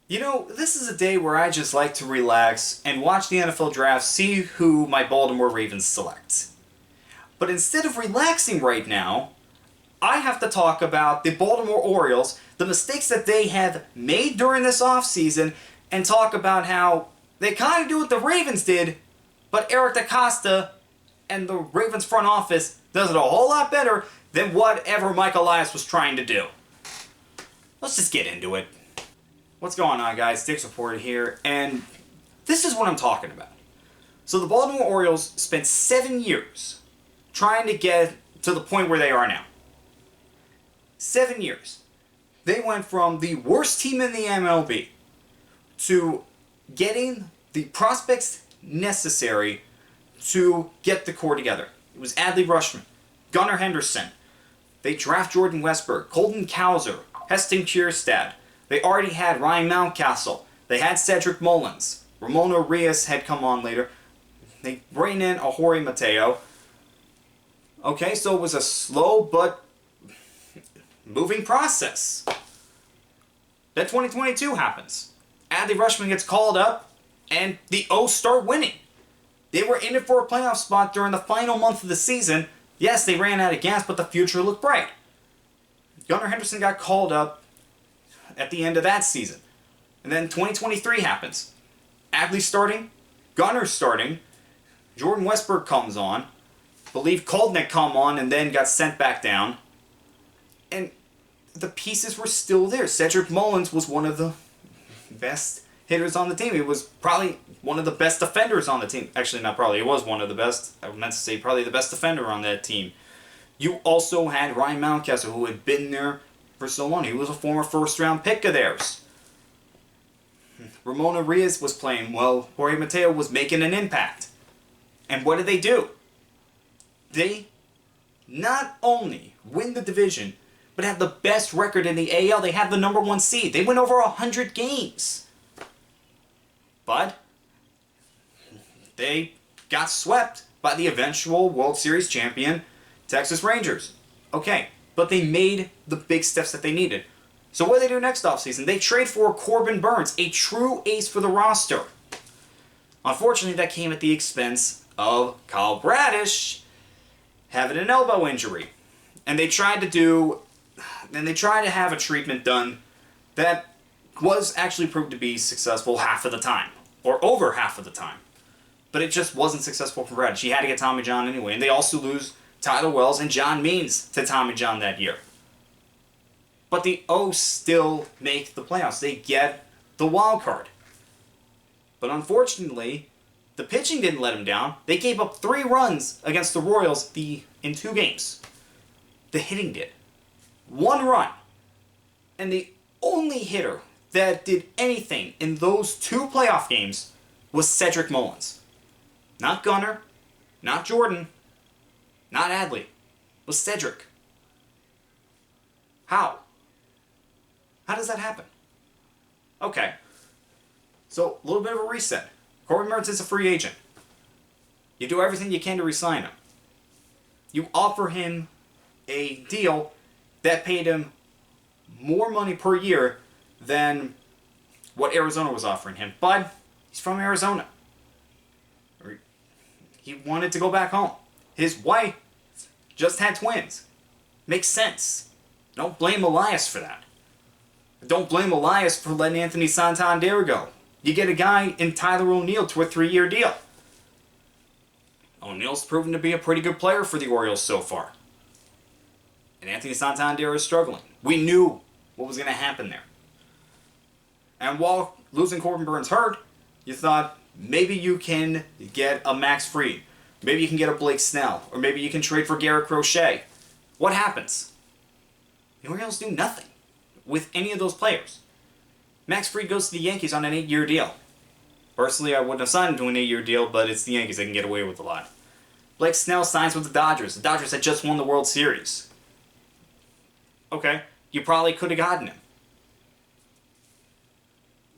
You know, this is a day where I just like to relax and watch the NFL draft, see who my Baltimore Ravens select. But instead of relaxing right now, I have to talk about the Baltimore Orioles, the mistakes that they have made during this offseason, and talk about how they kind of do what the Ravens did, but Eric DaCosta and the Ravens front office does it a whole lot better than whatever Mike Elias was trying to do. Let's just get into it. What's going on, guys? Dick Reporter here, and this is what I'm talking about. So the Baltimore Orioles spent 7 years trying to get to the point where they are now. 7 years. They went from the worst team in the MLB to getting the prospects necessary to get the core together. It was Adley Rutschman, Gunnar Henderson. They draft Jordan Westburg, Colton Cowser, Heston Kjerstad. They already had Ryan Mountcastle. They had Cedric Mullins. Ramon Arias had come on later. They bring in Jorge Mateo. Okay, so it was a slow but moving process. Then 2022 happens. Adley Rutschman gets called up, and the O's start winning. They were in it for a playoff spot during the final month of the season. Yes, they ran out of gas, but the future looked bright. Gunnar Henderson got called up at the end of that season. And then 2023 happens. Adley starting, Gunnar starting, Jordan Westburg comes on, I believe Colton had come on and then got sent back down. And the pieces were still there. Cedric Mullins was one of the best hitters on the team. He was probably one of the best defenders on the team. Actually, not probably. He was one of the best. I meant to say probably the best defender on that team. You also had Ryan Mountcastle, who had been there for so long. He was a former first-round pick of theirs. Ramon Arias was playing well. Jorge Mateo was making an impact. And what did they do? They not only win the division, but have the best record in the AL. They have the number 1 seed. They win over 100 games. But they got swept by the eventual World Series champion, Texas Rangers. Okay, but they made the big steps that they needed. So what do they do next offseason? They trade for Corbin Burnes, a true ace for the roster. Unfortunately, that came at the expense of Kyle Bradish having an elbow injury. And they tried to have a treatment done that was actually proved to be successful half of the time, or over half of the time. But it just wasn't successful for Bradish. He had to get Tommy John anyway, and they also lose Tyler Wells and John Means to Tommy John that year. But the O's still make the playoffs. They get the wild card. But unfortunately, the pitching didn't let them down. They gave up 3 runs against the Royals in 2 games. The hitting did. 1 run. And the only hitter that did anything in those 2 playoff games was Cedric Mullins. Not Gunnar, not Jordan, not Adley. It was Cedric. How? How does that happen? Okay. So, a little bit of a reset. Corbin Burnes is a free agent. You do everything you can to re-sign him. You offer him a deal that paid him more money per year than what Arizona was offering him. But he's from Arizona. He wanted to go back home. His wife just had twins. Makes sense. Don't blame Elias for that. Don't blame Elias for letting Anthony Santander go. You get a guy in Tyler O'Neill to a 3-year deal. O'Neill's proven to be a pretty good player for the Orioles so far. And Anthony Santander is struggling. We knew what was going to happen there. And while losing Corbin Burnes hurt, you thought maybe you can get a Max Fried. Maybe you can get a Blake Snell. Or maybe you can trade for Garrett Crochet. What happens? The Orioles do nothing with any of those players. Max Fried goes to the Yankees on an 8-year deal. Personally, I wouldn't have signed him to an 8-year deal, but it's the Yankees. They can get away with a lot. Blake Snell signs with the Dodgers. The Dodgers had just won the World Series. Okay, you probably could have gotten him.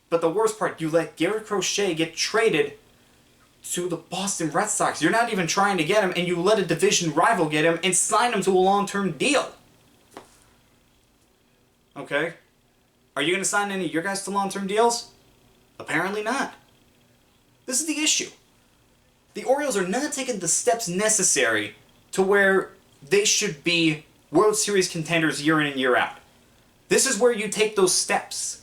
But the worst part, you let Garrett Crochet get traded to the Boston Red Sox. You're not even trying to get him, and you let a division rival get him and sign him to a long-term deal. Okay? Are you going to sign any of your guys to long-term deals? Apparently not. This is the issue. The Orioles are not taking the steps necessary to where they should be World Series contenders year in and year out. This is where you take those steps.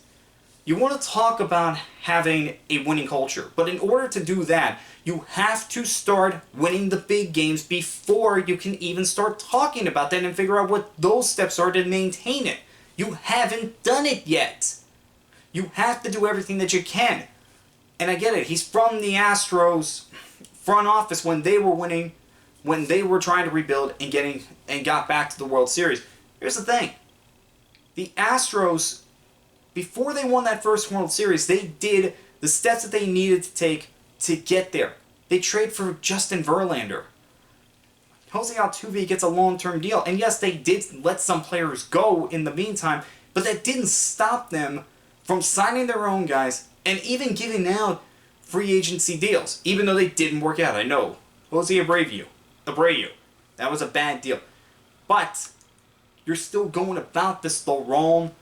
You want to talk about having a winning culture, but in order to do that, you have to start winning the big games before you can even start talking about that and figure out what those steps are to maintain it. You haven't done it yet. You have to do everything that you can. And I get it, he's from the Astros front office when they were winning, when they were trying to rebuild and got back to the World Series. Here's the thing. The Astros, before they won that first World Series, they did the steps that they needed to take to get there. They trade for Justin Verlander. Jose Altuve gets a long-term deal. And yes, they did let some players go in the meantime, but that didn't stop them from signing their own guys and even giving out free agency deals, even though they didn't work out. I know. Jose Abreu. That was a bad deal. But you're still going about this the wrong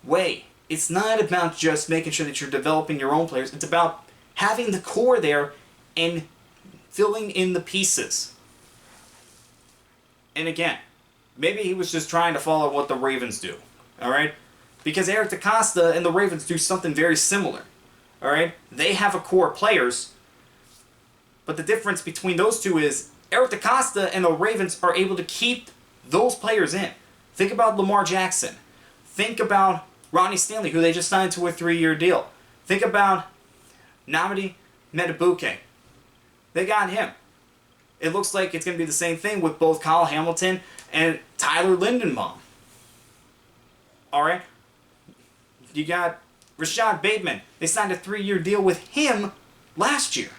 way. It's not about just making sure that you're developing your own players. It's about having the core there and filling in the pieces. And again, maybe he was just trying to follow what the Ravens do. Alright? Because Eric DaCosta and the Ravens do something very similar. Alright? They have a core of players. But the difference between those two is Eric DaCosta and the Ravens are able to keep those players in. Think about Lamar Jackson. Think about Ronnie Stanley, who they just signed to a 3-year deal. Think about Namadi Metabuke. They got him. It looks like it's going to be the same thing with both Kyle Hamilton and Tyler Lindenbaum. Alright? You got Rashad Bateman. They signed a 3-year deal with him last year.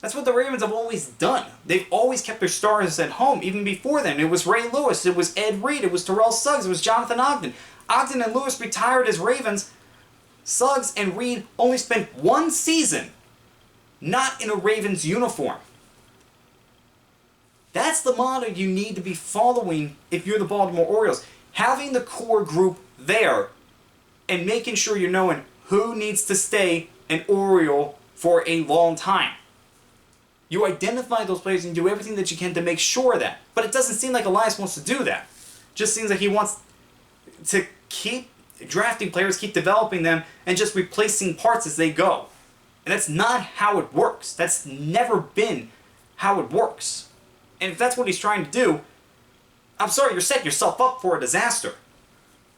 That's what the Ravens have always done. They've always kept their stars at home. Even before then, it was Ray Lewis, it was Ed Reed, it was Terrell Suggs, it was Jonathan Ogden. Ogden and Lewis retired as Ravens. Suggs and Reed only spent one season not in a Ravens uniform. That's the motto you need to be following if you're the Baltimore Orioles. Having the core group there and making sure you're knowing who needs to stay an Oriole for a long time. You identify those players and do everything that you can to make sure of that. But it doesn't seem like Elias wants to do that. Just seems like he wants to keep drafting players, keep developing them, and just replacing parts as they go. And that's not how it works. That's never been how it works. And if that's what he's trying to do, I'm sorry, you're setting yourself up for a disaster.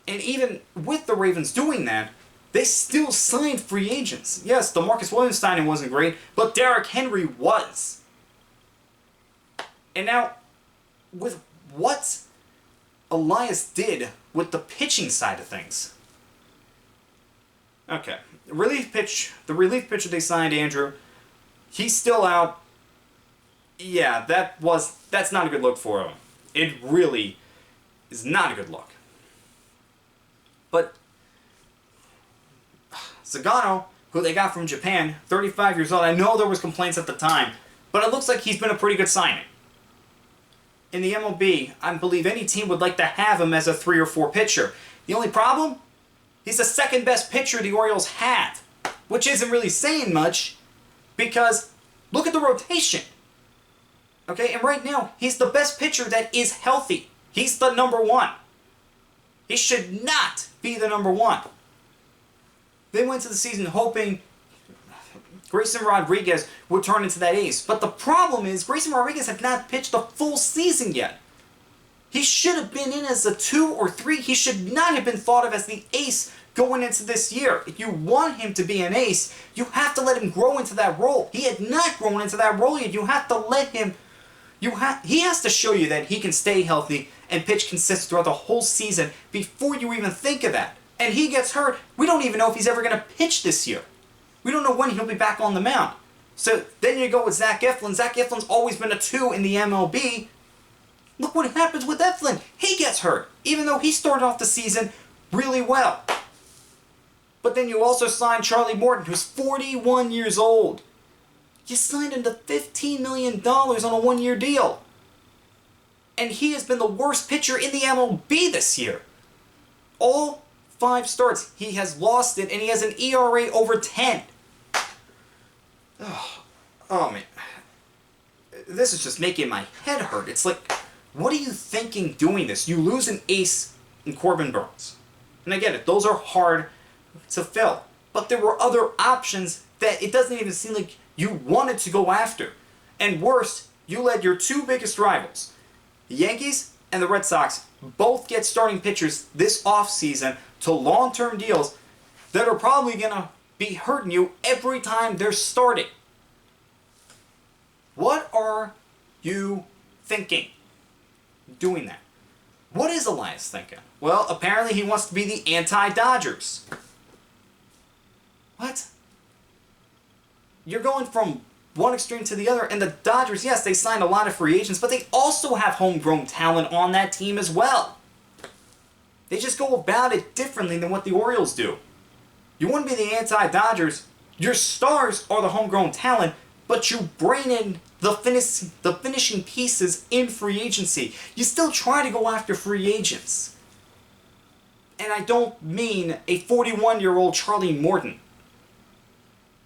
And even with the Ravens doing that, they still signed free agents. Yes, DeMarcus Williams signing wasn't great, but Derrick Henry was. And now, with what Elias did with the pitching side of things. Okay, the relief pitcher they signed, Andrew, he's still out. Yeah, that's not a good look for him. It really is not a good look. But Zagano, who they got from Japan, 35 years old, I know there was complaints at the time, but it looks like he's been a pretty good signing. In the MLB, I believe any team would like to have him as a 3 or 4 pitcher. The only problem? He's the second best pitcher the Orioles have, which isn't really saying much, because look at the rotation. Okay, and right now, he's the best pitcher that is healthy. He's the number 1. He should not be the number 1. They went to the season hoping Grayson Rodriguez would turn into that ace. But the problem is, Grayson Rodriguez had not pitched a full season yet. He should have been in as a 2 or 3. He should not have been thought of as the ace going into this year. If you want him to be an ace, you have to let him grow into that role. He had not grown into that role yet. You have to let him... He has to show you that he can stay healthy and pitch consistent throughout the whole season before you even think of that. And he gets hurt. We don't even know if he's ever going to pitch this year. We don't know when he'll be back on the mound. So then you go with Zach Eflin. Zach Eflin's always been a 2 in the MLB. Look what happens with Eflin. He gets hurt, even though he started off the season really well. But then you also signed Charlie Morton, who's 41 years old. You signed him to $15 million on a 1-year deal. And he has been the worst pitcher in the MLB this year. All 5 starts, he has lost it, and he has an ERA over 10. Oh man. This is just making my head hurt. It's like, what are you thinking doing this? You lose an ace in Corbin Burnes. And I get it, those are hard to fill. But there were other options that it doesn't even seem like you wanted to go after. And worse, you let your 2 biggest rivals, the Yankees and the Red Sox, both get starting pitchers this offseason to long-term deals that are probably going to be hurting you every time they're starting. What are you thinking doing that? What is Elias thinking? Well, apparently he wants to be the anti-Dodgers. What? You're going from one extreme to the other, and the Dodgers, yes, they signed a lot of free agents, but they also have homegrown talent on that team as well. They just go about it differently than what the Orioles do. You want to be the anti-Dodgers, your stars are the homegrown talent, but you bring in the finishing pieces in free agency. You still try to go after free agents. And I don't mean a 41-year-old Charlie Morton.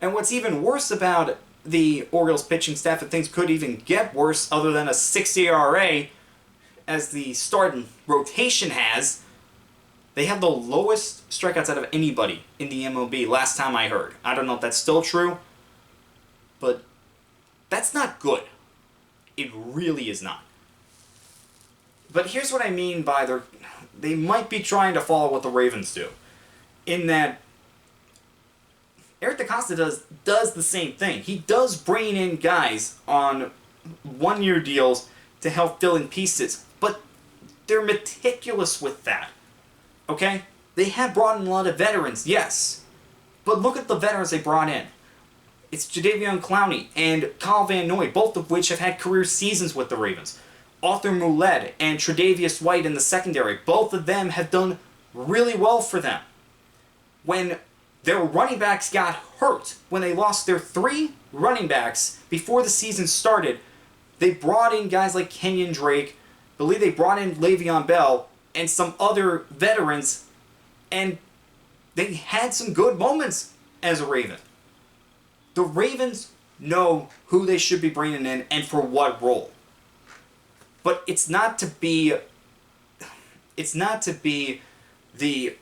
And what's even worse about the Orioles pitching staff, and things could even get worse other than a 6 ERA, as the starting rotation has, they have the lowest strikeouts out of anybody in the MLB last time I heard. I don't know if that's still true, but that's not good. It really is not. But here's what I mean by they might be trying to follow what the Ravens do, in that Eric DeCosta does the same thing. He does bring in guys on one-year deals to help fill in pieces, but they're meticulous with that. Okay? They have brought in a lot of veterans, yes. But look at the veterans they brought in. It's Jadeveon Clowney and Kyle Van Noy, both of which have had career seasons with the Ravens. Arthur Mouled and Tre'Davious White in the secondary, both of them have done really well for them. When their running backs got hurt, when they lost their 3 running backs before the season started, they brought in guys like Kenyon Drake, I believe they brought in Le'Veon Bell, and some other veterans, and they had some good moments as a Raven. The Ravens know who they should be bringing in and for what role. But it's not to be the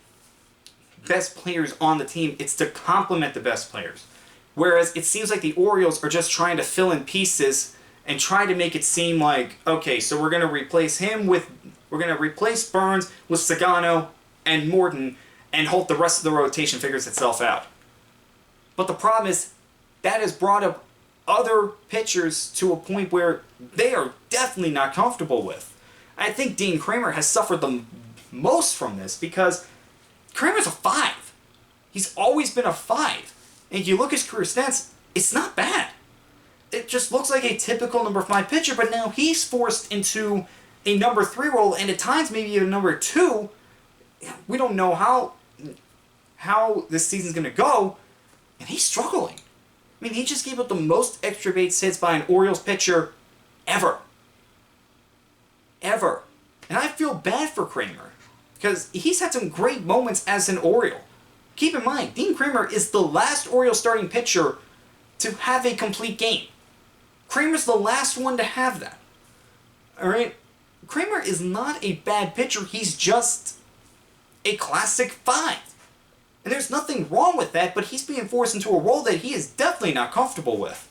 best players on the team, it's to complement the best players. Whereas it seems like the Orioles are just trying to fill in pieces and try to make it seem like, okay, so we're going to replace Burnes with Sagano and Morton and hope the rest of the rotation figures itself out. But the problem is that has brought up other pitchers to a point where they are definitely not comfortable with. I think Dean Kramer has suffered the most from this because Kramer's a 5. He's always been a 5. And if you look at his career stats, it's not bad. It just looks like a typical number 5 pitcher, but now he's forced into a number 3 role, and at times maybe a number 2. We don't know how this season's going to go, and he's struggling. I mean, he just gave up the most extra base hits by an Orioles pitcher ever. Ever. And I feel bad for Kramer, because he's had some great moments as an Oriole. Keep in mind, Dean Kramer is the last Orioles starting pitcher to have a complete game. Kramer's the last one to have that. Alright? Kramer is not a bad pitcher, he's just a classic 5. And there's nothing wrong with that, but he's being forced into a role that he is definitely not comfortable with.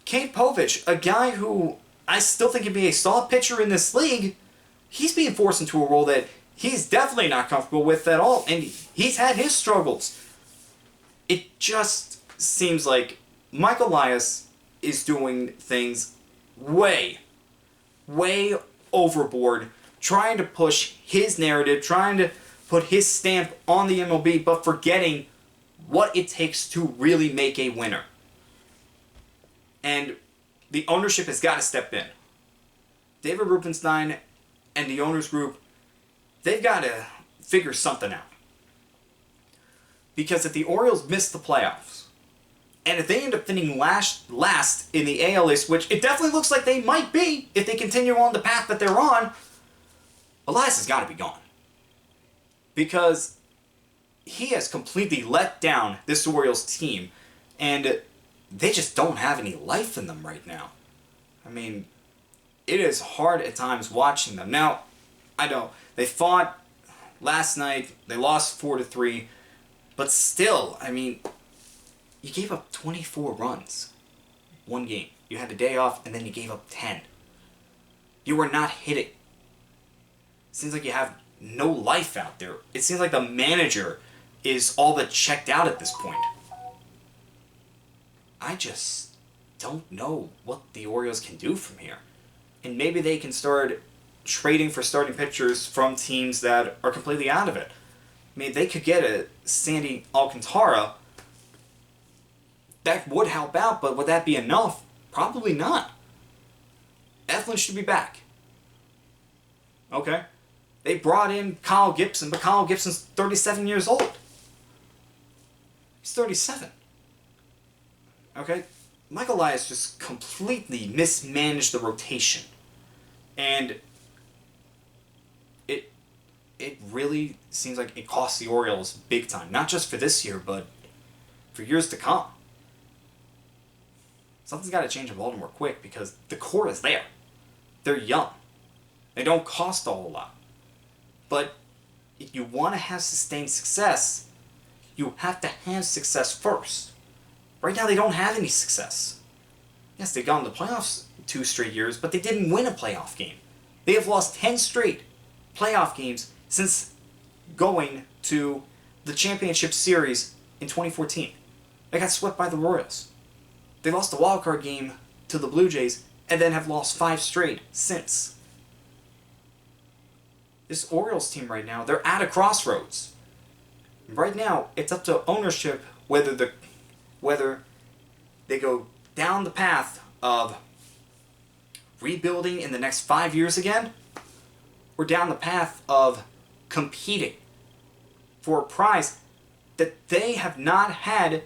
Kate Povich, a guy who I still think can be a solid pitcher in this league, he's being forced into a role that he's definitely not comfortable with at all, and he's had his struggles. It just seems like Mike Elias is doing things way overboard, trying to push his narrative, trying to put his stamp on the MLB, but forgetting what it takes to really make a winner. And the ownership has got to step in. David Rubenstein and the owners group, they've got to figure something out. Because if the Orioles miss the playoffs, and if they end up finishing last in the AL East, which it definitely looks like they might be if they continue on the path that they're on, Elias has got to be gone. Because he has completely let down this Orioles team, and they just don't have any life in them right now. I mean, it is hard at times watching them. Now, I know they fought last night, they lost 4-3, but still, I mean, you gave up 24 runs one game. You had a day off, and then you gave up 10. You were not hitting. Seems like you have no life out there. It seems like the manager is all but checked out at this point. I just don't know what the Orioles can do from here. And maybe they can start trading for starting pitchers from teams that are completely out of it. I mean, they could get a Sandy Alcantara. That would help out, but would that be enough? Probably not. Eflin should be back. Okay. They brought in Kyle Gibson, but Kyle Gibson's 37 years old. He's 37. Okay? Mike Elias just completely mismanaged the rotation. And it really seems like it costs the Orioles big time. Not just for this year, but for years to come. Something's got to change in Baltimore quick because the core is there. They're young. They don't cost a whole lot. But if you want to have sustained success, you have to have success first. Right now, they don't have any success. Yes, they've gone to the playoffs 2 straight years, but they didn't win a playoff game. They have lost 10 straight playoff games since going to the championship series in 2014. They got swept by the Royals. They lost the wild card game to the Blue Jays and then have lost 5 straight since. This Orioles team right now, they're at a crossroads. Right now, it's up to ownership whether they go down the path of rebuilding in the next 5 years again, or down the path of competing for a prize that they have not had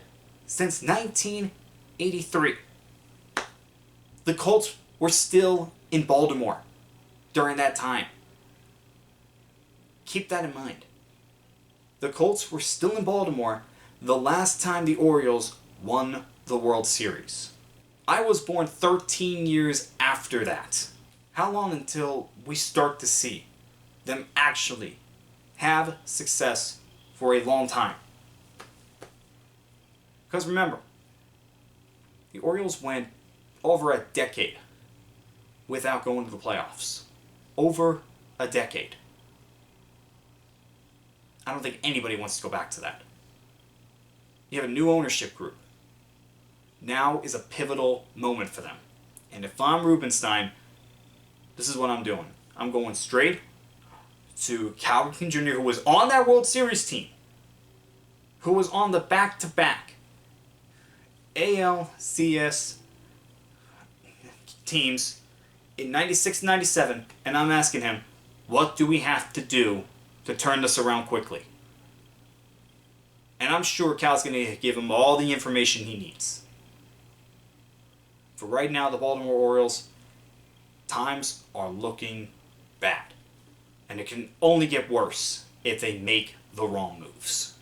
since 1983. The Colts were still in Baltimore during that time. Keep that in mind. The Colts were still in Baltimore the last time the Orioles won the World Series. I was born 13 years after that. How long until we start to see them actually have success for a long time? Because remember, the Orioles went over a decade without going to the playoffs. Over a decade. I don't think anybody wants to go back to that. You have a new ownership group. Now is a pivotal moment for them. And if I'm Rubenstein, this is what I'm doing. I'm going straight to Cal Ripken Jr., who was on that World Series team, who was on the back-to-back ALCS teams in 96 and 97, and I'm asking him, what do we have to do to turn this around quickly? And I'm sure Cal's going to give him all the information he needs. For right now, the Baltimore Orioles, times are looking bad. And it can only get worse if they make the wrong moves.